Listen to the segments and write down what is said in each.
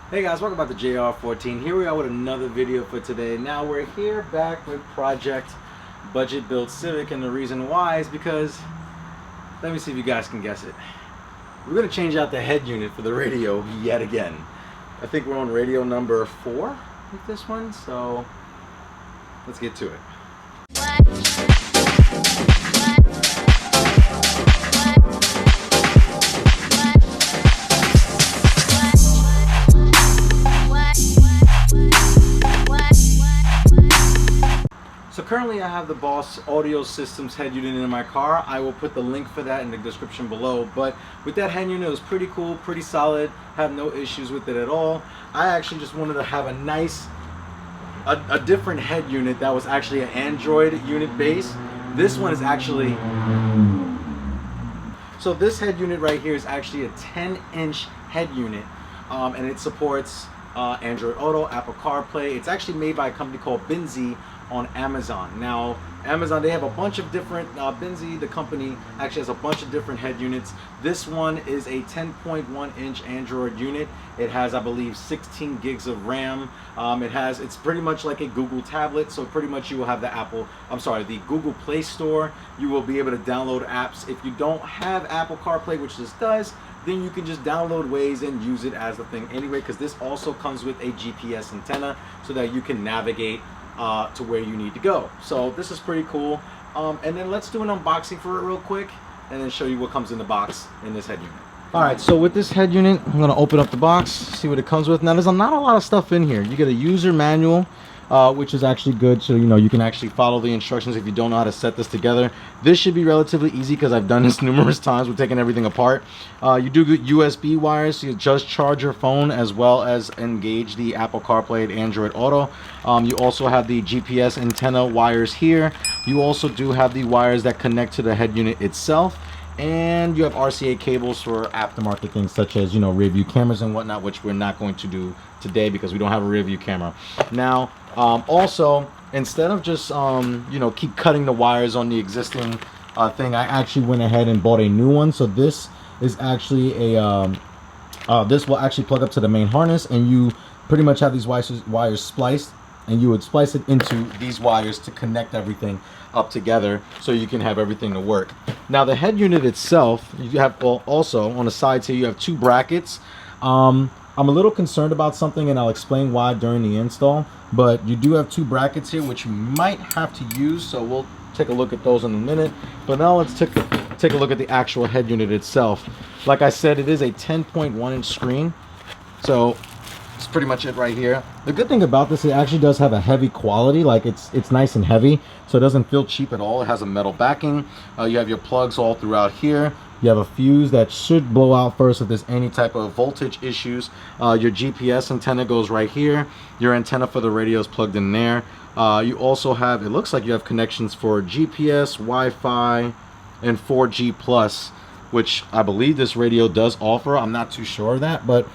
Hey guys, welcome back to JR14. Here we are with another video for today. Now we're here back with Project Budget Build Civic, and the reason why is because, let me see if you guys can guess it. We're going to change out the head unit for the radio yet again. I think we're on radio number 4 with this one, so let's get to it. So currently I have the Boss Audio Systems head unit in my car. I will put the link for that in the description below. But with that head unit, it was pretty cool, pretty solid, have no issues with it at all. I actually just wanted to have a nice, a different head unit that was actually an Android unit base. This one is actually, so this head unit right here is actually a 10-inch head unit, and it supports Android Auto, Apple Carplay. It's actually made by a company called Binize on Amazon. Now, Amazon, they have a bunch of different, Binize, the company, actually has a bunch of different head units. This one is a 10.1-inch Android unit. It has, I believe, 16 gigs of RAM. It's pretty much like a Google tablet, so pretty much you will have the Google Play Store. You will be able to download apps. If you don't have Apple CarPlay, which this does, then you can just download Waze and use it as the thing anyway, because this also comes with a GPS antenna so that you can navigate to where you need to go. So this is pretty cool. And then let's do an unboxing for it real quick and then show you what comes in the box in this head unit. Alright, so with this head unit, I'm going to open up the box, see what it comes with. Now there's not a lot of stuff in here. You get a user manual, which is actually good, so you can actually follow the instructions if you don't know how to set this together. This should be relatively easy because I've done this numerous times with taking everything apart. You do get USB wires, so you just charge your phone as well as engage the Apple CarPlay and Android Auto. You also have the GPS antenna wires here. You also do have the wires that connect to the head unit itself. And you have RCA cables for aftermarket things such as, rear view cameras and whatnot, which we're not going to do today because we don't have a rear view camera. Now, also, instead of just, keep cutting the wires on the existing thing, I actually went ahead and bought a new one. So this is actually this will actually plug up to the main harness, and you pretty much have these wires spliced, and you would splice it into these wires to connect everything up together so you can have everything to work. Now the head unit itself, you have also on the sides here, you have 2 brackets. I'm a little concerned about something, and I'll explain why during the install, but you do have 2 brackets here which you might have to use, so we'll take a look at those in a minute. But now let's take a look at the actual head unit itself. Like I said, it is a 10.1-inch screen, so it's pretty much it right here. The good thing about this, it actually does have a heavy quality. Like it's nice and heavy, so it doesn't feel cheap at all. It has a metal backing. You have your plugs all throughout here. You have a fuse that should blow out first if there's any type of voltage issues. Your GPS antenna goes right here. Your antenna for the radio is plugged in there. You also have, it looks like you have connections for GPS, Wi-Fi, and 4G plus, which I believe this radio does offer. I'm not too sure of that, but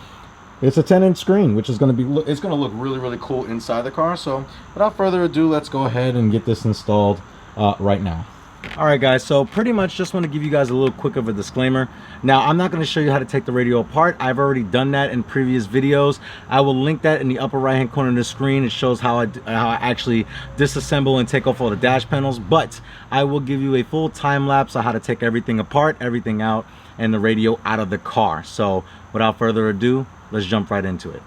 it's a 10-inch screen, which is going to look really, really cool inside the car. So without further ado, let's go ahead and get this installed right now. Alright guys, so pretty much just want to give you guys a little quick of a disclaimer. Now, I'm not going to show you how to take the radio apart. I've already done that in previous videos. I will link that in the upper right hand corner of the screen. It shows how I actually disassemble and take off all the dash panels, but I will give you a full time lapse on how to take everything apart, everything out, and the radio out of the car. So without further ado, let's jump right into it.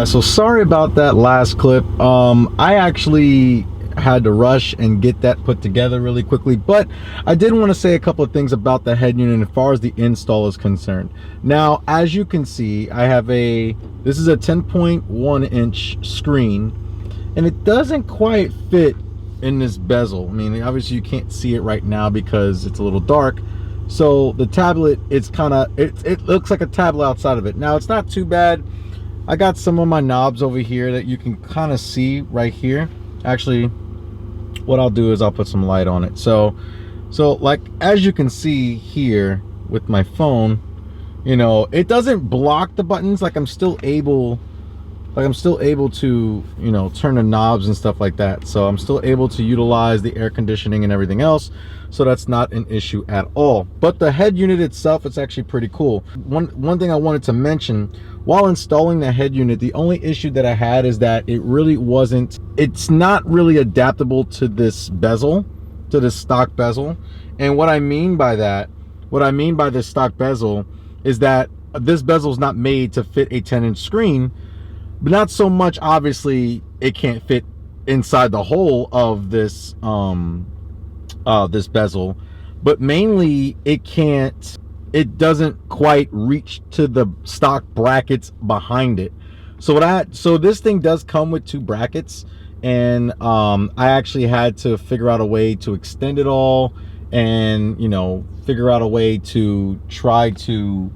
So sorry about that last clip. I actually had to rush and get that put together really quickly, but I did want to say a couple of things about the head unit as far as the install is concerned. Now, as you can see, I have this is a 10.1 inch screen, and it doesn't quite fit in this bezel. I mean, obviously you can't see it right now because it's a little dark. So the tablet, it looks like a tablet outside of it. Now, it's not too bad. I got some of my knobs over here that you can kind of see right here. Actually, what I'll do is I'll put some light on it. So like, as you can see here with my phone, you know, it doesn't block the buttons. Like, I'm still able to, you know, turn the knobs and stuff like that. So I'm still able to utilize the air conditioning and everything else. So that's not an issue at all. But the head unit itself, it's actually pretty cool. One thing I wanted to mention, while installing the head unit, the only issue that I had is that it's not really adaptable to this bezel, to this stock bezel. And what I mean by this stock bezel is that this bezel is not made to fit a 10-inch screen. But not so much, obviously, it can't fit inside the hole of this this bezel, but mainly it doesn't quite reach to the stock brackets behind it. So this thing does come with 2 brackets, and I actually had to figure out a way to extend it all, and, you know, figure out a way to try to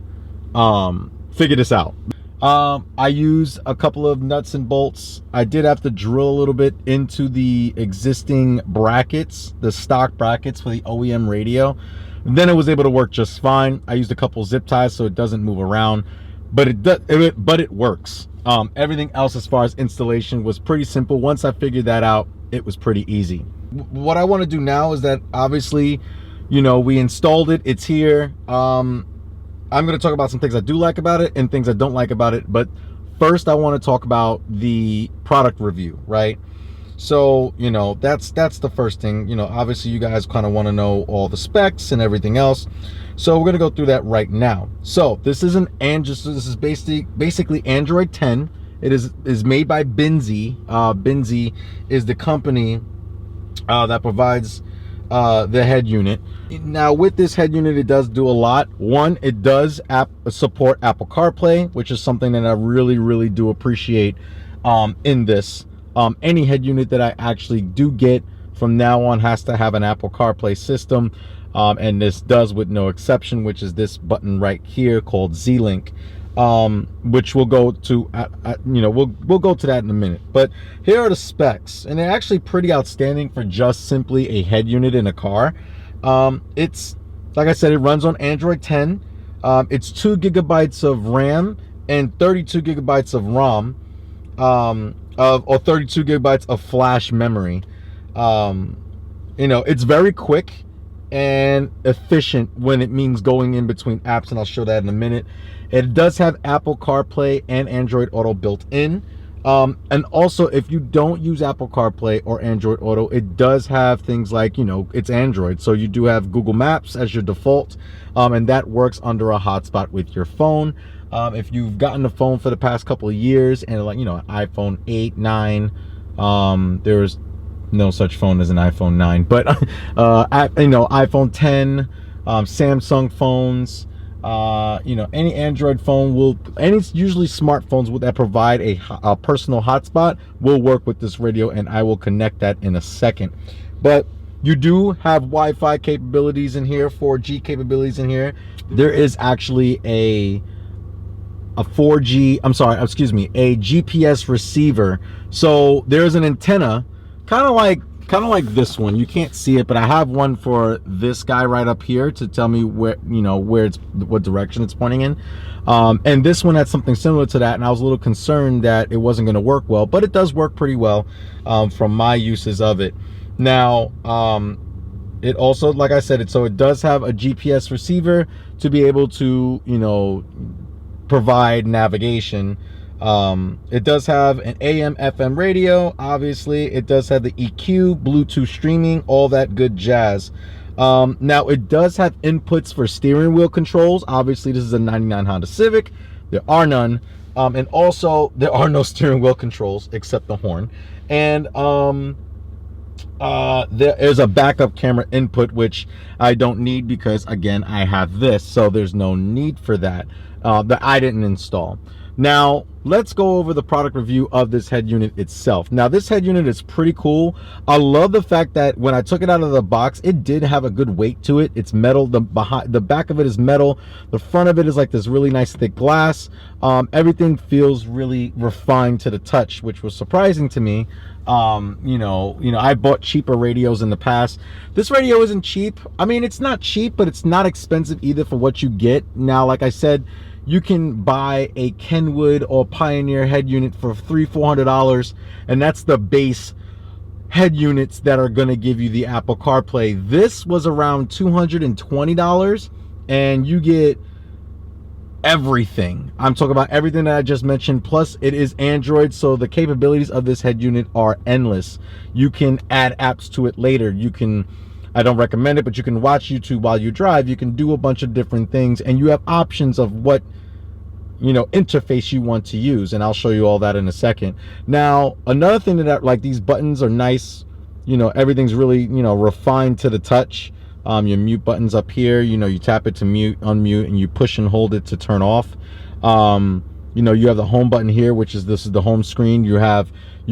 figure this out. I used a couple of nuts and bolts. I did have to drill a little bit into the existing brackets, the stock brackets for the OEM radio. Then it was able to work just fine. I used a couple zip ties so it doesn't move around, but it works. Everything else as far as installation was pretty simple. Once I figured that out, it was pretty easy. What I want to do now is that, obviously, you know, we installed it. It's here. I'm going to talk about some things I do like about it and things I don't like about it. But first, I want to talk about the product review, right? So, you know, that's the first thing. You know, obviously, you guys kind of want to know all the specs and everything else. So we're going to go through that right now. So this is this is basically Android 10. It is made by Binize. Binize is the company that provides the head unit. Now, with this head unit, it does do a lot. One, it does support Apple Carplay, which is something that I really do appreciate in this. Any head unit that I actually do get from now on has to have an Apple Carplay system, and this does with no exception, which is this button right here called Z-Link, which we'll go to you know, we'll go to that in a minute. But here are the specs, and they're actually pretty outstanding for just simply a head unit in a car. It's, like I said, it runs on Android 10. It's 2 gigabytes of RAM and 32 gigabytes of ROM, or 32 gigabytes of flash memory. You know, it's very quick and efficient when it means going in between apps, and I'll show that in a minute. It does have Apple CarPlay and Android Auto built in. And also, if you don't use Apple CarPlay or Android Auto, it does have things like, you know, it's Android, so you do have Google Maps as your default, and that works under a hotspot with your phone. If you've gotten a phone for the past couple of years, and, like, you know, an iPhone 8, 9, there's no such phone as an iPhone 9, but you know, iPhone 10, Samsung phones, you know, any Android phone usually smartphones that provide a personal hotspot will work with this radio, and I will connect that in a second. But you do have Wi-Fi capabilities in here, 4G capabilities in here. There is actually a GPS receiver. So there's an antenna, kind of like this one. You can't see it, but I have one for this guy right up here to tell me where, you know, what direction it's pointing in. And this one had something similar to that, and I was a little concerned that it wasn't going to work well, but it does work pretty well from my uses of it. Now, it also, like I said, it does have a GPS receiver to be able to, you know, provide navigation. It does have an AM FM radio. Obviously, it does have the EQ, Bluetooth streaming, all that good jazz. Now, it does have inputs for steering wheel controls. Obviously, this is a 99 Honda Civic. There are none. And also there are no steering wheel controls except the horn. And there is a backup camera input, which I don't need because again I have this, so there's no need for that that I didn't install. Now let's go over the product review of this head unit itself. Now this head unit is pretty cool. I love the fact that when I took it out of the box, it did have a good weight to it. It's metal. The back of it is metal. The front of it is like this really nice thick glass. Everything feels really refined to the touch, which was surprising to me. You know, I bought cheaper radios in the past. This radio isn't cheap. I mean, it's not cheap, but it's not expensive either for what you get. Now, like I said, you can buy a Kenwood or Pioneer head unit for $300-400, and that's the base head units that are going to give you the Apple CarPlay. This was around $220, and you get everything. I'm talking about everything that I just mentioned, plus it is Android, so the capabilities of this head unit are endless. You can add apps to it later. You can, I don't recommend it, but you can watch YouTube while you drive. You can do a bunch of different things, and you have options of what, you know, interface you want to use, and I'll show you all that in a second. Now, another thing that, like, these buttons are nice. You know, everything's really, you know, refined to the touch. Your mute button's up here. You know, you tap it to mute, unmute, and you push and hold it to turn off. You know, you have the home button here, which is, this is the home screen. You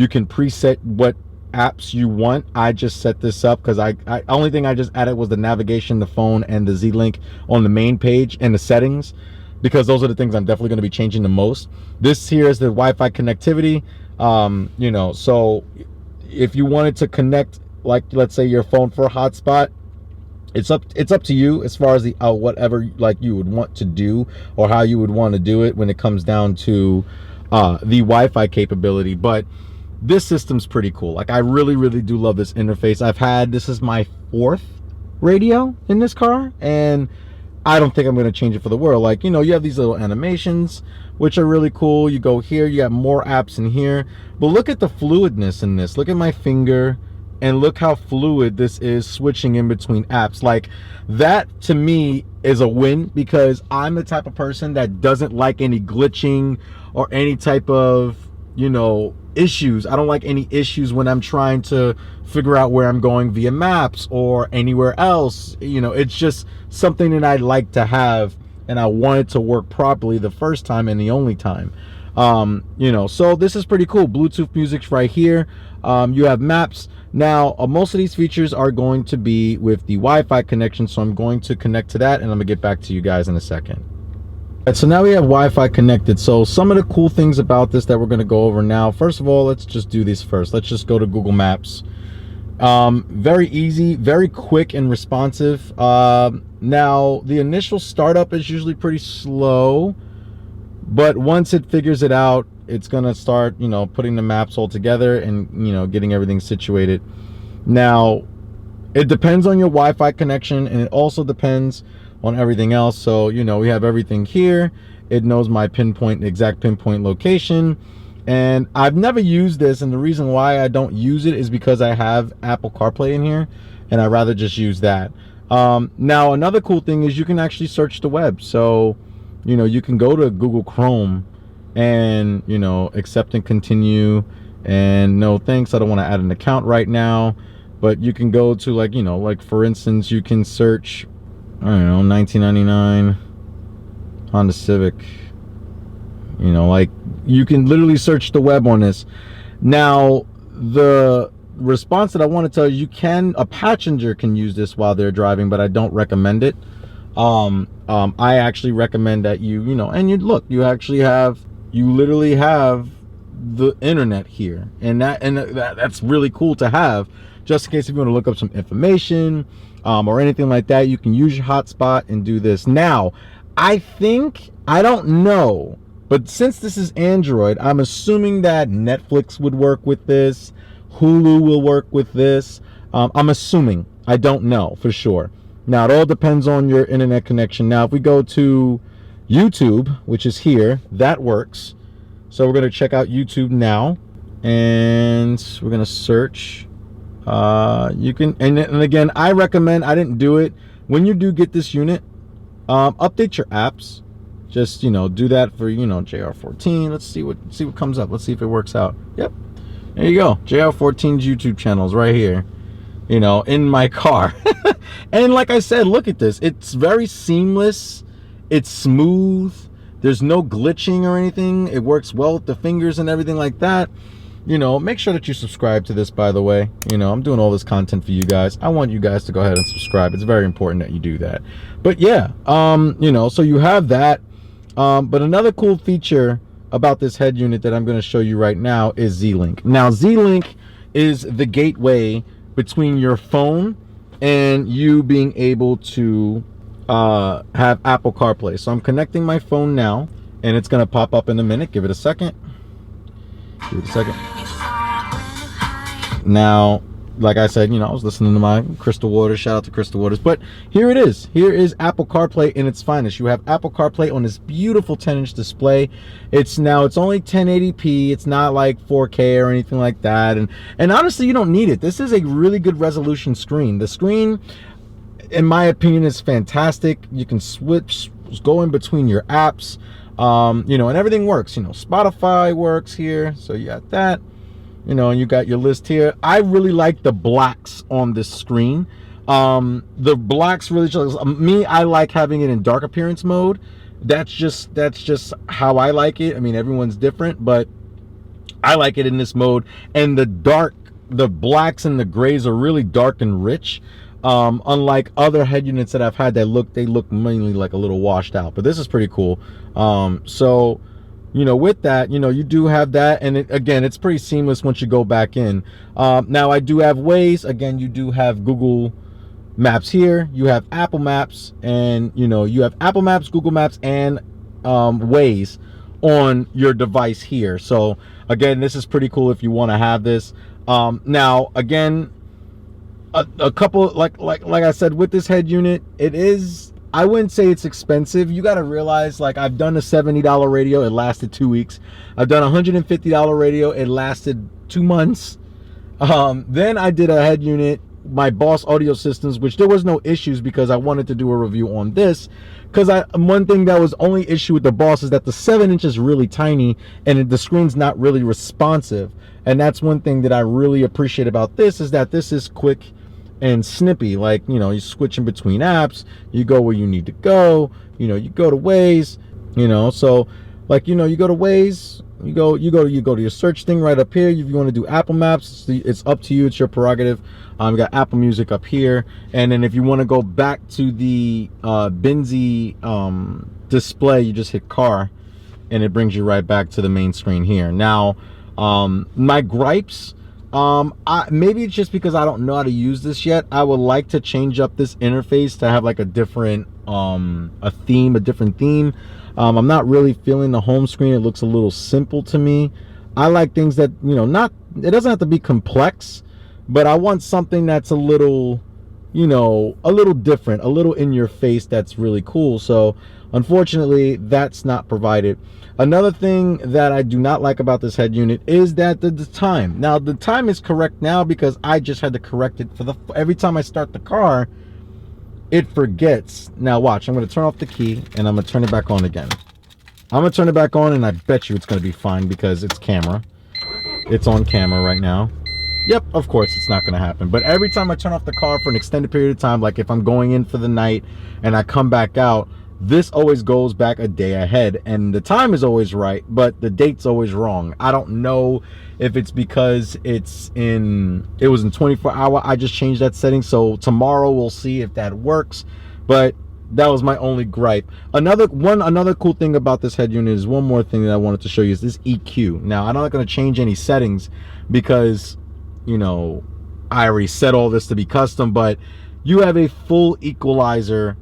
can preset what apps you want. I just set this up because I only thing I just added was the navigation, the phone, and the Z-Link on the main page, and the settings, because those are the things I'm definitely going to be changing the most. This here is the Wi-Fi connectivity. You know, so if you wanted to connect, like, let's say your phone for a hotspot, it's up to you as far as the whatever like you would want to do, or how you would want to do it when it comes down to the Wi-Fi capability. But this system's pretty cool. Like, I really do love this interface. This is my 4th radio in this car, and I don't think I'm going to change it for the world. Like, you know, you have these little animations, which are really cool. You go here, you have more apps in here, but look at the fluidness in this. Look at my finger, and look how fluid this is switching in between apps. Like, that to me is a win, because I'm the type of person that doesn't like any glitching or any type of, you know, issues. I don't like any issues when I'm trying to figure out where I'm going via maps or anywhere else. You know, it's just something that I like to have, and I want it to work properly the first time and the only time. You know, so this is pretty cool. Bluetooth music's right here. You have maps. Now, most of these features are going to be with the Wi-Fi connection, so I'm going to connect to that, and I'm gonna get back to you guys in a second. So now we have Wi-Fi connected. So some of the cool things about this that we're going to go over now. First of all, let's just do this first. Let's just go to Google Maps. Very easy, very quick and responsive. Now the initial startup is usually pretty slow, but once it figures it out, it's going to start, you know, putting the maps all together and, you know, getting everything situated. Now, it depends on your Wi-Fi connection, and it also depends on everything else. So, you know, we have everything here. It knows my exact pinpoint location, and I've never used this, and the reason why I don't use it is because I have Apple CarPlay in here, and I'd rather just use that. Now, another cool thing is you can actually search the web. So, you know, you can go to Google Chrome and, you know, accept and continue, and no thanks, I don't want to add an account right now. But you can go to, like, you know, like for instance, you can search, I don't know, 1999 Honda Civic. You know, like, you can literally search the web on this. Now, the response that I want to tell you, a passenger can use this while they're driving, but I don't recommend it. I actually recommend that you know, and you literally have the internet here, and that's really cool to have, just in case if you want to look up some information, or anything like that. You can use your hotspot and do this. Now, I don't know, but since this is Android, I'm assuming that Netflix would work with this, Hulu will work with this. I'm assuming. I don't know for sure. Now, it all depends on your internet connection. Now, if we go to YouTube, which is here, that works. So we're going to check out YouTube now, and we're going to search. You can, and again, I didn't do it. When you do get this unit, update your apps. Just, you know, do that for, you know, JR14. Let's see what comes up. Let's see if it works out. Yep. There you go. JR14's YouTube channel's right here, you know, in my car. And like I said, look at this. It's very seamless. It's smooth. There's no glitching or anything. It works well with the fingers and everything like that. You know, make sure that you subscribe to this, by the way. You know, I'm doing all this content for you guys. I want you guys to go ahead and subscribe. It's very important that you do that. But yeah, you know, so you have that. But another cool feature about this head unit that I'm going to show you right now is Z-Link. Now, Z-Link is the gateway between your phone and you being able to have Apple CarPlay. So I'm connecting my phone now, and it's going to pop up in a minute. Give it a second. Give it a second. Now, like I said, you know, I was listening to my Crystal Waters. Shout out to Crystal Waters. But here it is. Here is Apple CarPlay in its finest. You have Apple CarPlay on this beautiful 10-inch display. It's only 1080p. It's not like 4K or anything like that. And honestly, you don't need it. This is a really good resolution screen. The screen, in my opinion, is fantastic. You can go in between your apps, you know, and everything works. You know, Spotify works here. So you got that. You know, and you got your list here. I really like the blacks on this screen. The blacks really show me. I like having it in dark appearance mode. That's just how I like it. I mean, everyone's different, but I like it in this mode. And the blacks and the grays are really dark and rich. Unlike other head units that I've had, they look mainly like a little washed out. But this is pretty cool. So, you know, with that, you know, you do have that, and again, it's pretty seamless once you go back in. Now I do have Waze. Again, you do have Google Maps here. You have Apple Maps, and you know, you have Apple Maps, Google Maps, and Waze on your device here. So again, this is pretty cool if you want to have this. Now again, a couple, like I said, with this head unit, it is, I wouldn't say it's expensive. You got to realize, like, I've done a $70 radio. It lasted 2 weeks. I've done a $150 radio. It lasted 2 months. Then I did a head unit, my Boss Audio Systems, which there was no issues because I wanted to do a review on this. Because one thing that was only issue with the Boss is that the 7-inch is really tiny and the screen's not really responsive. And that's one thing that I really appreciate about this, is that this is quick and snippy. Like, you know, you switch in between apps, you go where you need to go, you know, you go to Waze, you know. So like, you know, you go to Waze, you go to your search thing right up here. If you want to do Apple Maps, it's up to you, it's your prerogative. You got Apple Music up here, and then if you want to go back to the Binize display, you just hit car and it brings you right back to the main screen here. Now my gripes, maybe it's just because I don't know how to use this yet. I would like to change up this interface to have like a different different theme. I'm not really feeling the home screen. It looks a little simple to me. I like things that, you know, it doesn't have to be complex, but I want something that's a little, you know, a little different, a little in your face, that's really cool. So unfortunately, that's not provided. Another thing that I do not like about this head unit is that the time. Now, the time is correct now because I just had to correct it for every time I start the car, it forgets. Now watch, I'm going to turn off the key and I'm going to turn it back on again. I'm going to turn it back on, and I bet you it's going to be fine because it's camera. It's on camera right now. Yep, of course it's not going to happen. But every time I turn off the car for an extended period of time, like if I'm going in for the night and I come back out, this always goes back a day ahead, and the time is always right, but the date's always wrong. I don't know if it's because it was in 24 hour. I just changed that setting, so tomorrow we'll see if that works. But that was my only gripe. Another cool thing about this head unit is one more thing that I wanted to show you is this EQ. Now, I'm not going to change any settings because, you know, I already set all this to be custom, but you have a full equalizer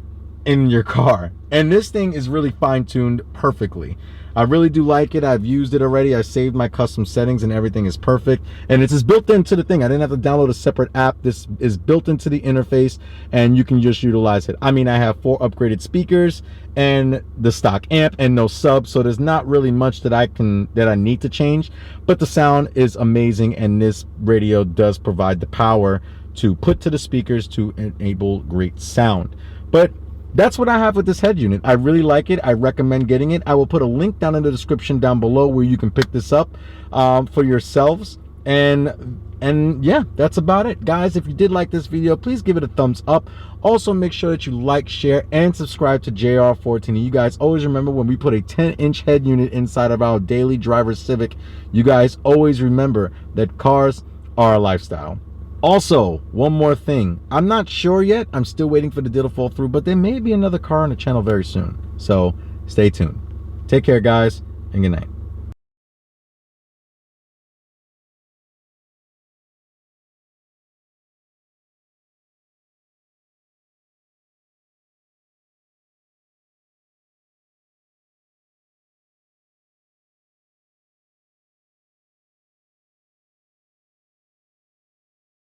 in your car, and this thing is really fine-tuned perfectly. I really do like it. I've used it already. I saved my custom settings and everything is perfect, and it's just built into the thing. I didn't have to download a separate app. This is built into the interface and you can just utilize it. I mean, I have 4 upgraded speakers and the stock amp and no sub, so there's not really much that I need to change, but the sound is amazing, and this radio does provide the power to put to the speakers to enable great sound. But that's what I have with this head unit. I really like it. I recommend getting it. I will put a link down in the description down below where you can pick this up for yourselves. And yeah, that's about it, guys. If you did like this video, please give it a thumbs up. Also, make sure that you like, share, and subscribe to JR14. You guys always remember, when we put a 10-inch head unit inside of our daily driver Civic, you guys always remember that cars are a lifestyle. Also, one more thing. I'm not sure yet. I'm still waiting for the deal to fall through, but there may be another car on the channel very soon. So stay tuned. Take care, guys, and good night.